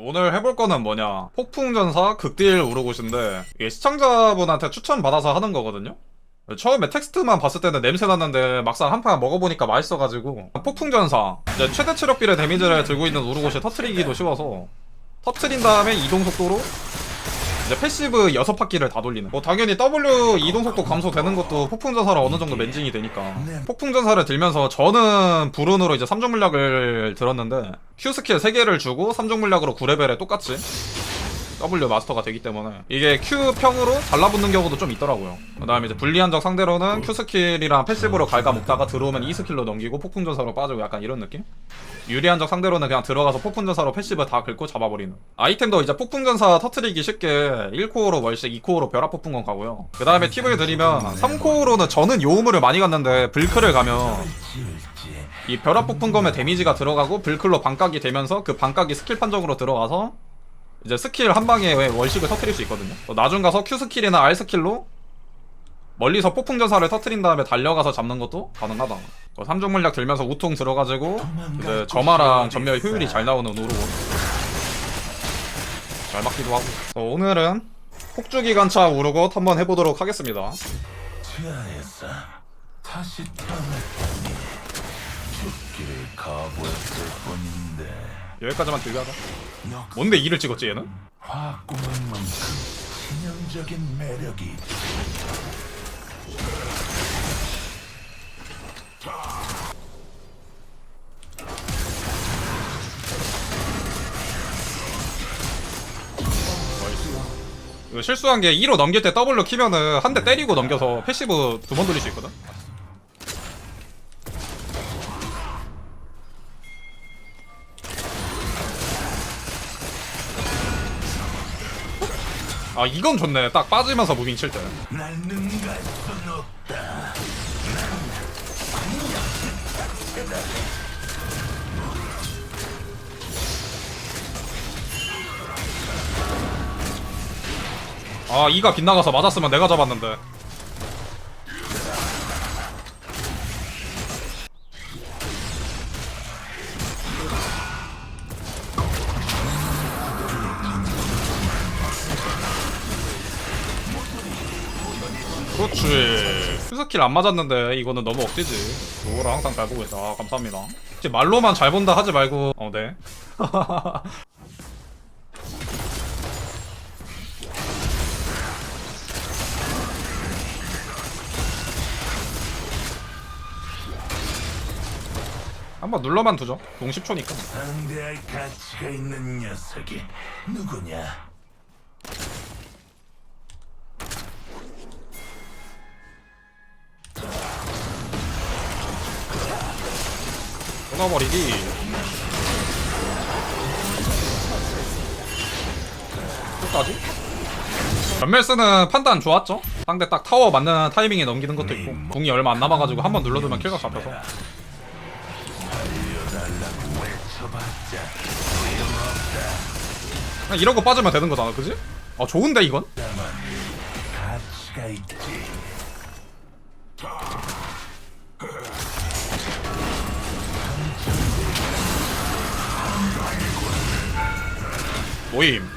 오늘 해볼 거는 뭐냐, 폭풍전사 극딜 우르고시인데 이게 시청자분한테 추천받아서 하는 거거든요. 처음에 텍스트만 봤을 때는 냄새 났는데 막상 한 판 먹어보니까 맛있어가지고, 폭풍전사 이제 최대 체력비례 데미지를 들고 있는 우르고시 터트리기도 쉬워서 터트린 다음에 이동속도로 이제 패시브 6바퀴를 다 돌리는, 뭐 당연히 W 이동속도 감소되는 것도 폭풍전사로 어느 정도 맨징이 되니까. 폭풍전사를 들면서 저는 불운으로 이제 3종 물약을 들었는데 Q 스킬 3개를 주고 3종 물약으로 9레벨에 똑같이 W 마스터가 되기 때문에 이게 Q 평으로 달라붙는 경우도 좀 있더라고요. 그 다음에 이제 불리한 적 상대로는 Q 스킬이랑 패시브로 갉아먹다가 들어오면 E 스킬로 넘기고 폭풍전사로 빠지고 약간 이런 느낌? 유리한 적 상대로는 그냥 들어가서 폭풍전사로 패시브 다 긁고 잡아버리는. 아이템도 이제 폭풍전사 터트리기 쉽게 1코어로 월식, 2코어로 벼락 폭풍건 가고요. 그 다음에 팁을 드리면 3코어로는 저는 요우물을 많이 갔는데 불클을 가면 이 벼락 폭풍검에 데미지가 들어가고 불클로 반각이 되면서 그 반각이 스킬 판정으로 들어가서 이제 스킬 한 방에 월식을 터트릴 수 있거든요. 나중 가서 Q 스킬이나 R 스킬로 멀리서 폭풍전사를 터트린 다음에 달려가서 잡는 것도 가능하다. 3종 물약 들면서 우통 들어가지고 이제 점화랑 전멸 효율이 잘 나오는 우르고 잘 맞기도 하고. 오늘은 폭주기관차 우르고 한번 해보도록 하겠습니다. 지하에서 다시 태어났다니 죽기를 각오했을 뿐인데. 여기까지만 들게 하자. 뭔데 2를 찍었지 얘는? 화구만큼 치명적인 매력이 있지. 이거 실수한 게 2로 넘길 때 W 키면은 한 대 때리고 넘겨서 패시브 2번 돌릴 수 있거든? 아 이건 좋네. 딱 빠지면서 무빙 칠 때. 날 능가할 순 없다. 아 이가 빗나가서 맞았으면 내가 잡았는데. 그렇지. 큐스킬 안 맞았는데 이거는 너무 억지지. 그거를 항상 잘 보고 있다. 아, 감사합니다. 혹시 말로만 잘 본다 하지 말고. 네. 한번 눌러만 두죠. 공 10초니까. 상대할 가치가 있는 녀석이 누구냐? 끊어버리기. 끝까지? 전멸스는 판단 좋았죠? 상대 딱 타워 맞는 타이밍에 넘기는 것도 있고, 궁이 얼마 안 남아가지고 한번 눌러두면 킬각 잡혀서. 그냥 이런 거 빠지면 되는 거잖아, 그지? 아 좋은데 이건? 가치가 있지. 모임.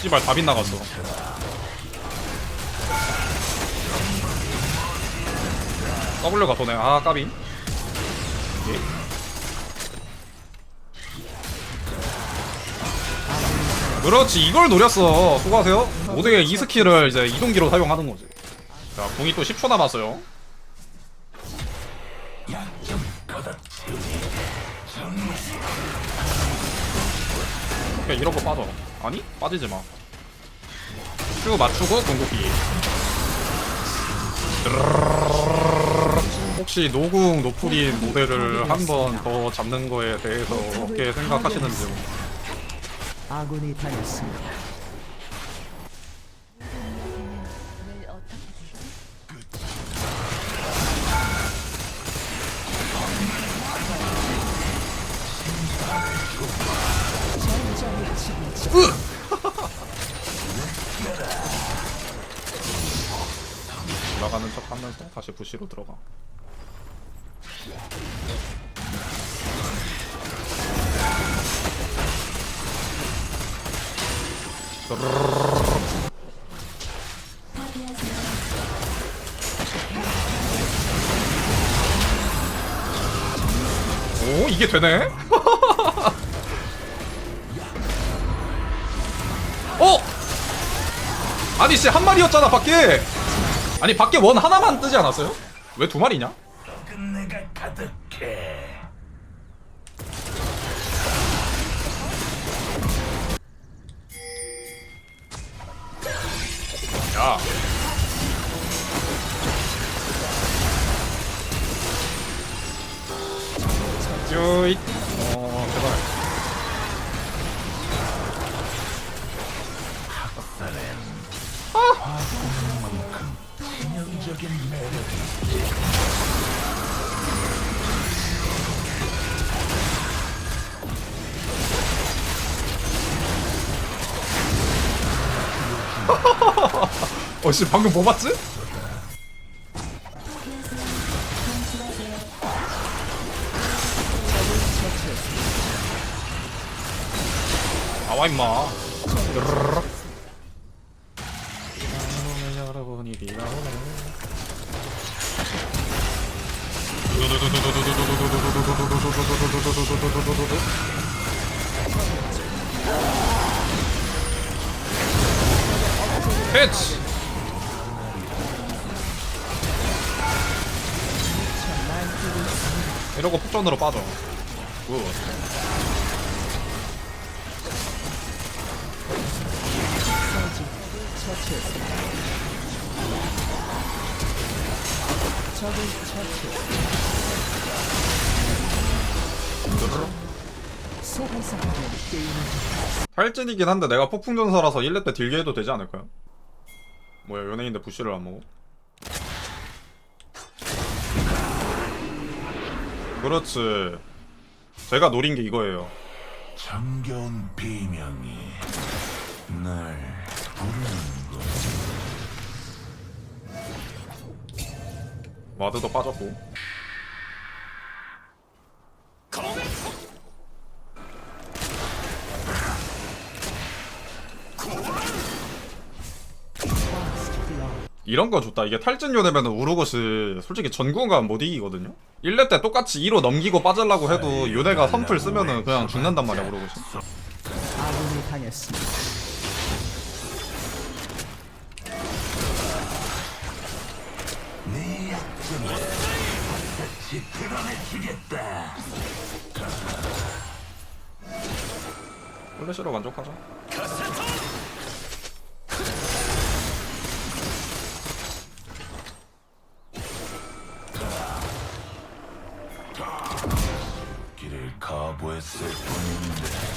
씨발 다 빗나갔어. W가 도네. 아 까비. 예. 그렇지, 이걸 노렸어. 수고하세요. 모두의 이 스킬을 이제 이동기로 사용하는 거지. 자, 궁이 또 10초 남았어요. 오케이, 이런 거 빠져. 아니? 빠지지 마. 큐 맞추고 궁극기. 혹시 노궁 노프린 모델을 한 번 더 잡는 거에 대해서 어떻게 생각하시는지. 아군이 다녔습니다. 다시 부시로 들어가. 오, 이게 되네? 어? 아니 씨, 한 마리였잖아 밖에. 아니 밖에 원 하나만 뜨지 않았어요? 왜 두 마리냐? 끝내가 가득해. 야. 쭈잇. 제발. 만큼 치명적인 매력이 어씨 방금 뭐 봤지? 나와 임마. 르르르. 여러분이 비나오네. 캐치. 이러고 폭전으로 빠져. 굿. 처치했습니다. 적을 처치했습니다. 소환사하면 게임을 탈진이긴 한데 내가 폭풍전사라서 1렙 때 딜게 해도 되지 않을까요? 뭐야, 연예인데 부시를 안 먹어? 그렇지. 제가 노린 게 이거예요. 정겨운 비명이 날 부르는군. 와드도 빠졌고. 이런 거 좋다. 이게 탈진 요네면은 우르고스 솔직히 전구간 못 이기거든요? 1렙 때 똑같이 2로 넘기고 빠지려고 해도 요네가 선풀 쓰면은 그냥 죽는단 말이야, 우르고스. 아군이 당했습니다. 네 약점을 같이 드러내주겠다. 플래시로 만족하자. 길을 거부했을 뿐인데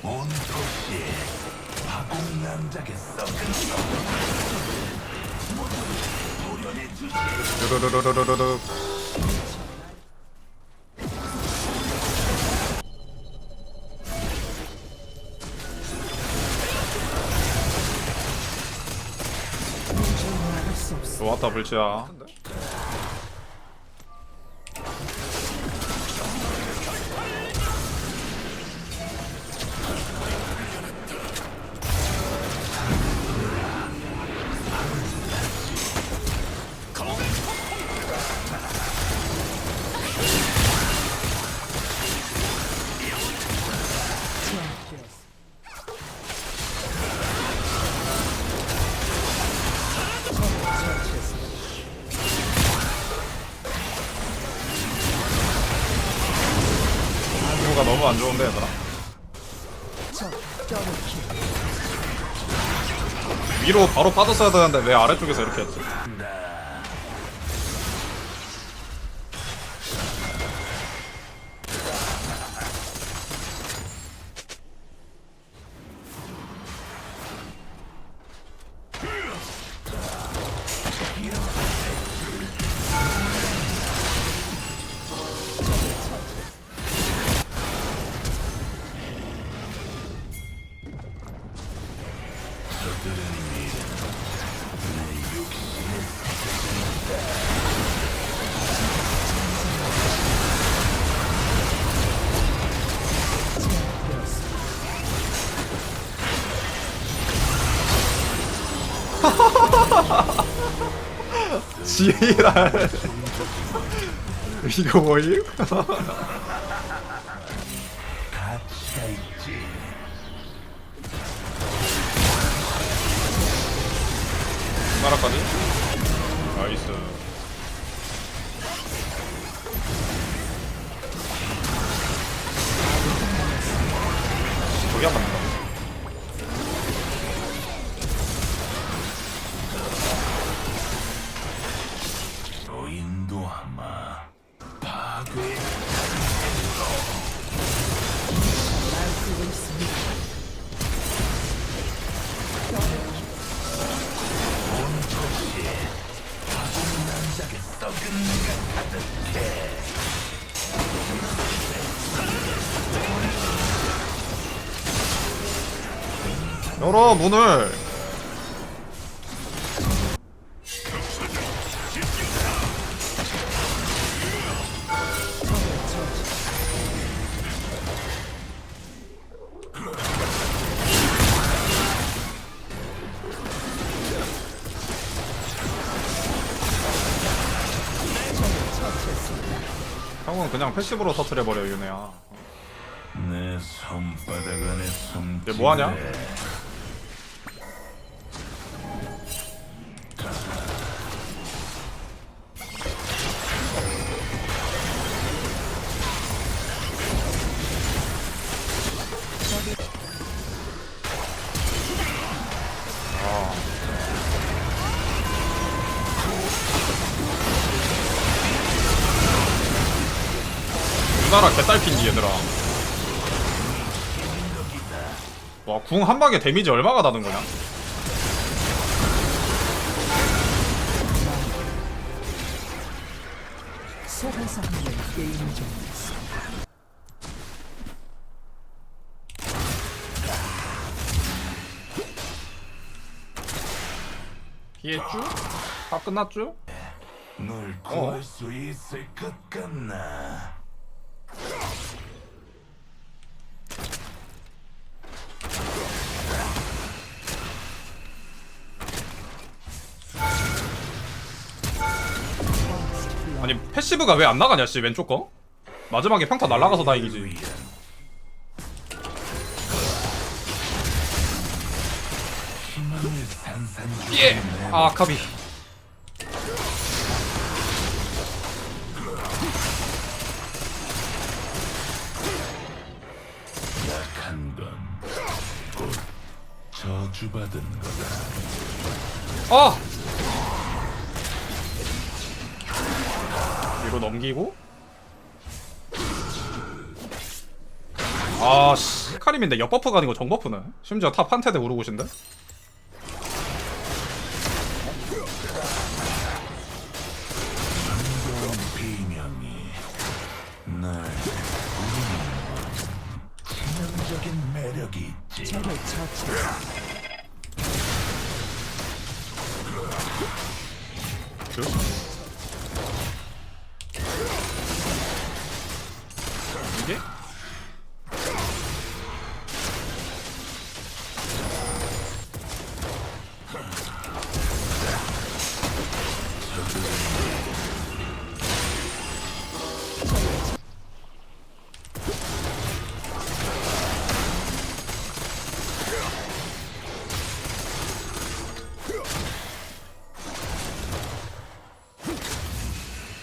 온 도시에 화공 남작의 썩은 모두 도려내주지. 르르르르르르르. 막을 수 없습니다. 좋았다, 불치야. 구가 너무 안 좋은데, 얘들아. 위로 바로 빠졌어야 되는데 왜 아래쪽에서 이렇게 했지? 지랄. 이거 뭐임? 가치가 있지. 나라까지. 나이스. 저기 한번 더. 노인도 아마 파괴. 날뛰고 있습니다. 남자게 썩은 내가 가득해. 열어 문을. 형은 그냥 패시브로 터트려버려 윤혜야. 내 손바닥 안에 숨. 얘 뭐하냐? 우리나라 개딸핀지 얘들아. 와, 궁 한 방에 데미지 얼마가 나는 거냐? 속에서 하는 게임 중이었습니다. 피했쥬? 다 끝났쥬? 널 구할 수 있을 것 같나? 아니 패시브가 왜 안 나가냐 씨 왼쪽 거? 마지막에 평타 날라가서 다행이지. 희망을 산산조각 예! 아 카비. 약한 건 곧 저주받은 거다. 아! 이거 넘기고. 아씨 카림인데 역버프가 아니고 정버프네. 심지어 탑 한테드 우르고신데? 반가운 비명이 날 부르는 치명적인 매력이 있지. 적을 처치했습니다. 이게?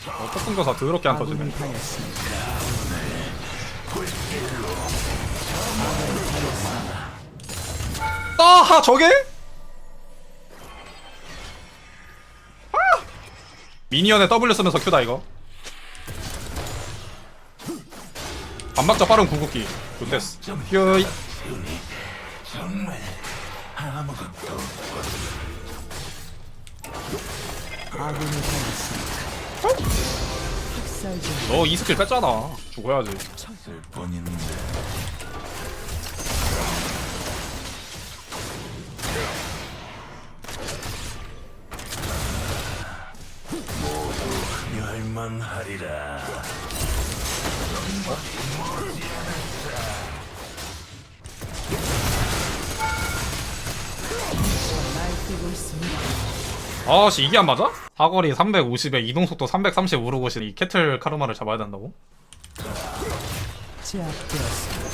폭풍조사 더럽게 안 터지네. 아군이 당했습니다. 아하 저게? 아! 미니언에 W 쓰면서 큐다 이거. 반박자 빠른 궁극기. 굿데스. 휴이. 정말 아무것도 아군이 당했습니다. 학살 중 너 이 스킬 뺐잖아. 죽어야지. 없을 뿐인데. 모두 멸망하리라. 날뛰고 있습니다. 아씨 이게 안 맞아? 사거리 350에 이동속도 330 우르고시 이 캐틀 카르마를 잡아야 된다고? 제압되었습니다.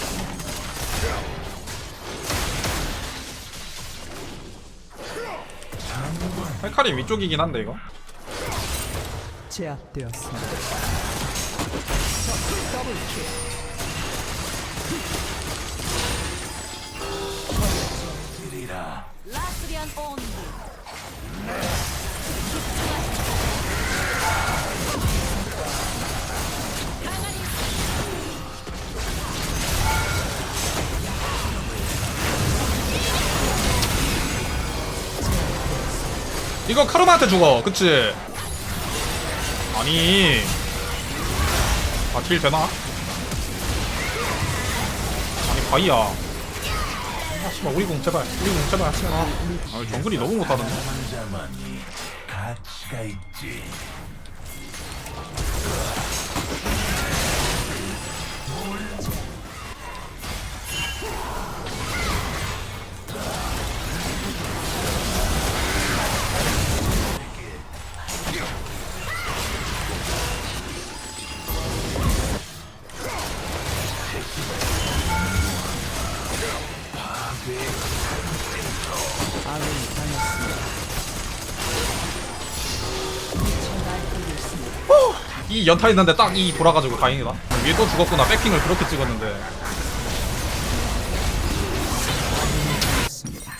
헤카림 위쪽이긴 한데 이거 제압되었습니다. 더블킬. 이리라. 라스리안 온드. 이거 카르마한테 죽어 그치? 아니 아 딜 되나? 아니 바이야 아 씨발 우리 공 제발 우리 공 제발 아 정글이 너무 못하던데 남자만이 가치가 있지. 아군이 당했습니다. 이 연타 있는데 딱 이 돌아가지고 다행이다 위에 또 죽었구나 백핑을 그렇게 찍었는데 있습니다.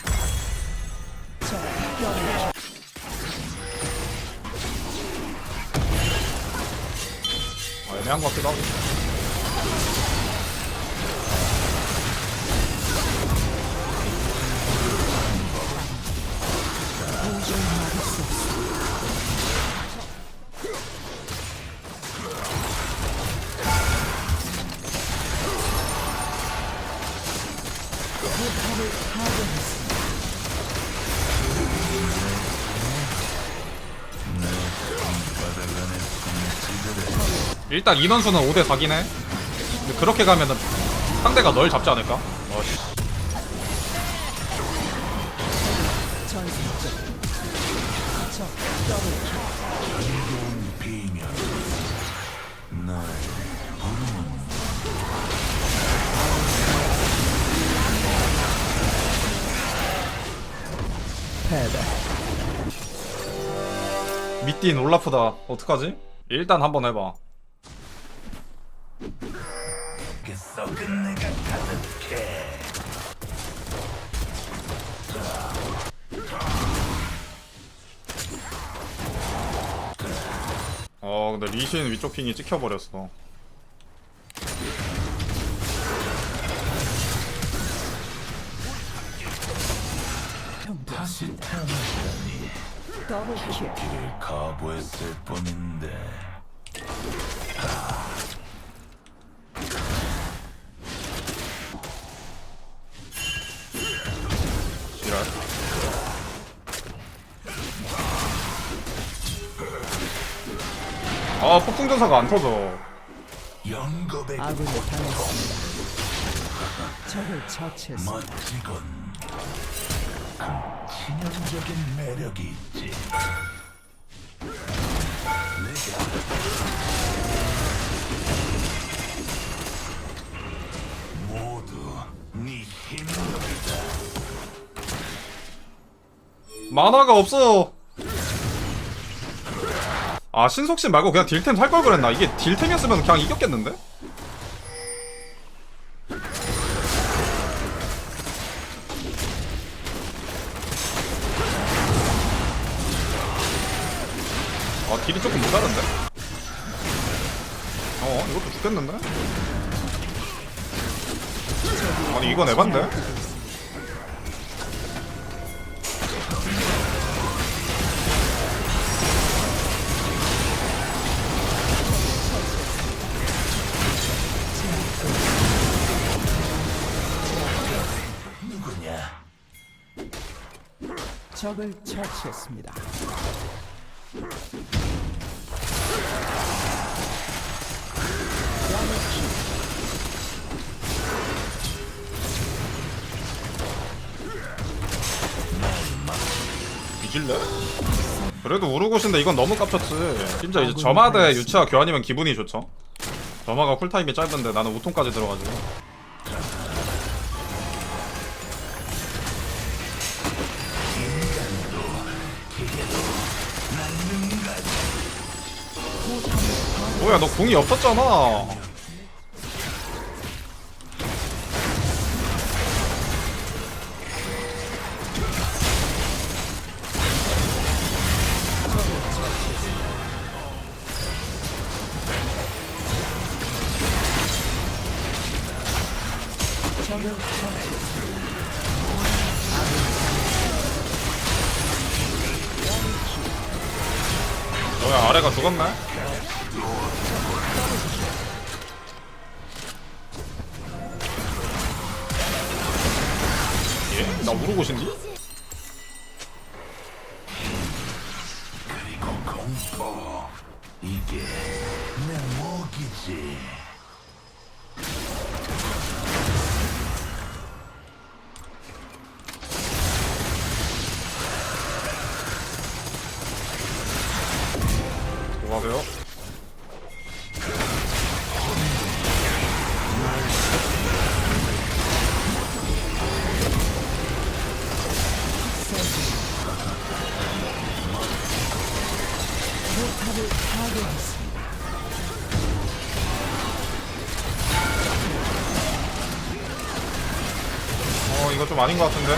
아, 애매한 것 같기도 하고 도저히 막을 수 없습니다. 포탑을 파괴했습니다. 일단 인원수는 5대 4긴 해 근데 그렇게 가면은 상대가 널 잡지 않을까? 어씨 전술적 적 더블킬. 좋은 비명. 날 부르는 패배. 미띠인 올라프다 어떡하지? 일단 한번 해봐 그 썩은 내가 가득해. 근데 리신 위쪽 핑이 찍혀버렸어 다시 태어나다니. 더블킬. 길을 거부했을 뿐인데. 지랄 아 폭풍전사가 안 터져 영겁의 아군이 당했습니다. 적을 처치했습니다. 멋지군. 치명적인 매력이 있지. 모두 네 힘력이다. 만화가 없어 아 신속신 말고 그냥 딜템 살 걸 그랬나 이게 딜템이었으면 그냥 이겼겠는데? 아 딜이 조금 모자른데? 이것도 죽겠는데? 아니 이건 에반데? 누구냐? 적을 처치했습니다. 뒤질래? 그래도 우르고신데 이건 너무 깝쳤지. 진짜 이제 점화대 유치와 교환이면 기분이 좋죠. 점화가 쿨타임이 짧은데 나는 우통까지 들어가지고. 뭐야 너 궁이 없었잖아. 적을 처치했습니다. 뭐야 아래가 죽었네? 예? 나 우르고신디? 그리고 공포. 이게 내 무기지. 뭐하세요? 포탑을 파괴했습니다. 이거 좀 아닌 것 같은데?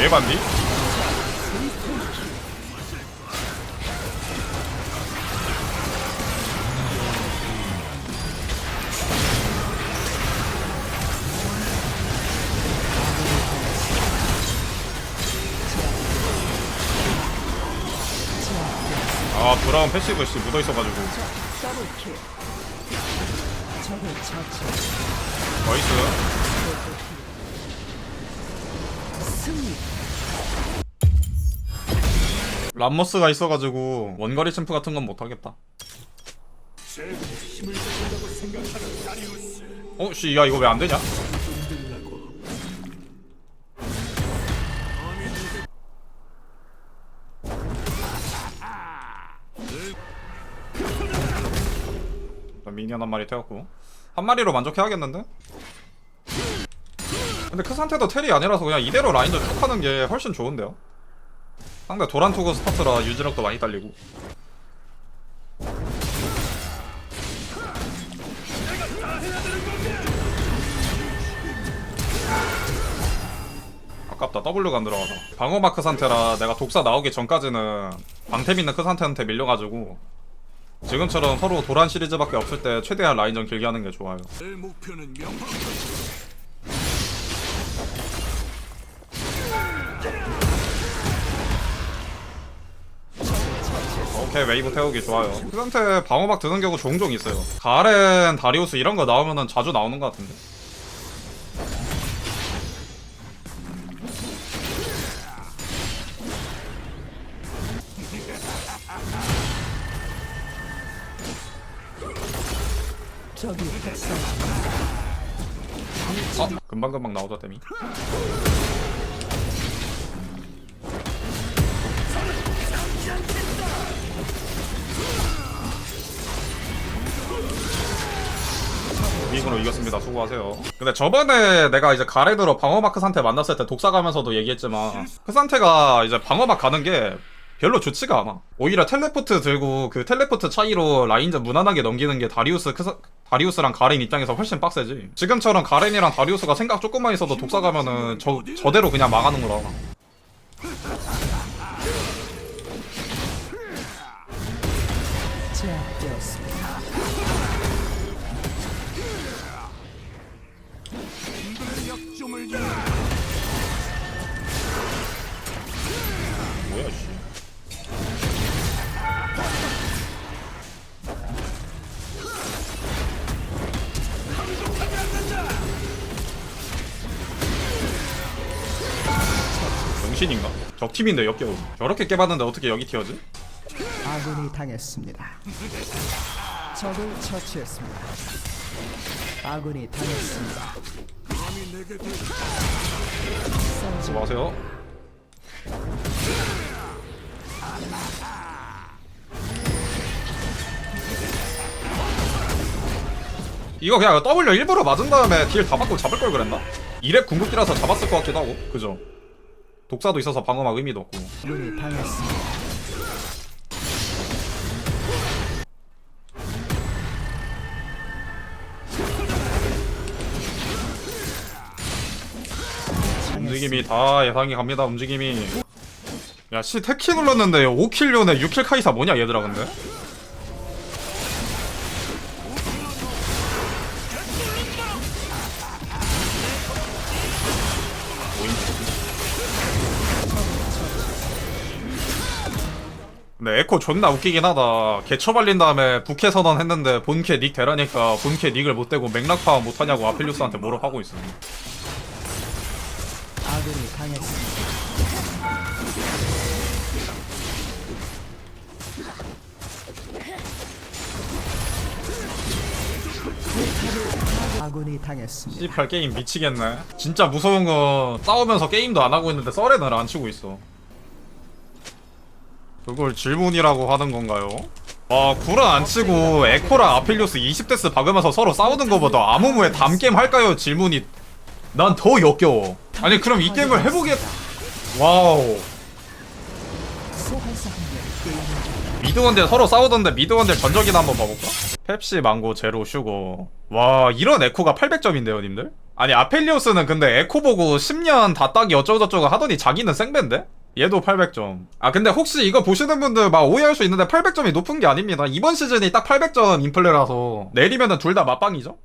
예반디? 아 브라운 패시브 씨 묻어있어가지고 더블킬. 적을 처치했습니다. 나이스. 승리. 람머스가 있어가지고 원거리 챔프 같은 건 못하겠다. 씨, 야 이거 왜 안 되냐? 미니언 한 마리 태웠고 한 마리로 만족해야겠는데? 근데 그 상태도 텔이 아니라서 그냥 이대로 라인전 쭉 하는 게 훨씬 좋은데요? 상대 도란투구 스타트라 유지력도 많이 딸리고. 아깝다. W가 안 들어가서. 방어마크 상태라 내가 독사 나오기 전까지는 방템 있는 그 상태한테 밀려가지고 지금처럼 서로 도란 시리즈밖에 없을 때 최대한 라인전 길게 하는 게 좋아요. 내 목표는 명확하다. 오케이 웨이브 태우기 좋아요. 그 상태 방어막 드는 경우 종종 있어요. 가렌, 다리우스 이런 거 나오면은 자주 나오는 것 같은데. 적이 백성. 금방금방 나오자 데미. 윙으로 이겼습니다. 수고하세요. 근데 저번에 내가 이제 가렌으로 방어마크 상태 만났을 때 독사 가면서도 얘기했지만 그 상태가 이제 방어막 가는 게 별로 좋지가 않아. 오히려 텔레포트 들고 그 텔레포트 차이로 라인전 무난하게 넘기는 게 다리우스랑 가렌 입장에서 훨씬 빡세지. 지금처럼 가렌이랑 다리우스가 생각 조금만 있어도 독사 가면은 저대로 그냥 망하는 거라. 제압되었습니다. 뭐야 씨. 병신인가? 적팀인데 역겨워. 저렇게 깨봤는데 어떻게 여기 튀어지? 아군이 당했습니다. 적을 처치했습니다. 아군이 당했습니다. 수고하세요. 이거 그냥 W 일부러 맞은 다음에 딜 다 받고 잡을 걸 그랬나? 2렙 궁극기라서 잡았을 것 같기도 하고. 그죠? 독사도 있어서 방어막 의미도 없고. 아군이 당했습니다. 움직임이 다 예상이 갑니다. 움직임이. 야, 씨 태키 눌렀는데 5킬 륜에 6킬 카이사 뭐냐 얘들아 근데? 근데 에코 존나 웃기긴 하다. 개처 발린 다음에 부캐 선언 했는데 본캐 닉 되라니까 본캐 닉을 못 대고 맥락 파악 못하냐고 아필리우스한테 뭐라 하고 있어. 아군이 당했습니다. 아군이 당했습니다. C8 게임 미치겠네. 진짜 무서운 건 싸우면서 게임도 안 하고 있는데 썰에는 안 치고 있어. 그걸 질문이라고 하는 건가요? 와, 굴은 안 치고 에코랑 아필리우스 20데스 박으면서 서로 싸우는 거보다 아무무에 담게임 할까요? 질문이 난 더 역겨워. 아니 그럼 이 게임을 해보겠... 와우. 소환사 한명 게임을 중. 미드원딜 서로 싸우던데 미드원딜 전적이나 한번 봐볼까? 펩시 망고 제로 슈거. 와, 이런 에코가 800점인데요 님들? 아니 아펠리오스는 근데 에코 보고 10년 다 따기 어쩌고저쩌고 하더니 자기는 생배인데? 얘도 800점. 아 근데 혹시 이거 보시는 분들 막 오해할 수 있는데 800점이 높은 게 아닙니다. 이번 시즌이 딱 800점 인플레라서 내리면은 둘 다 맞방이죠?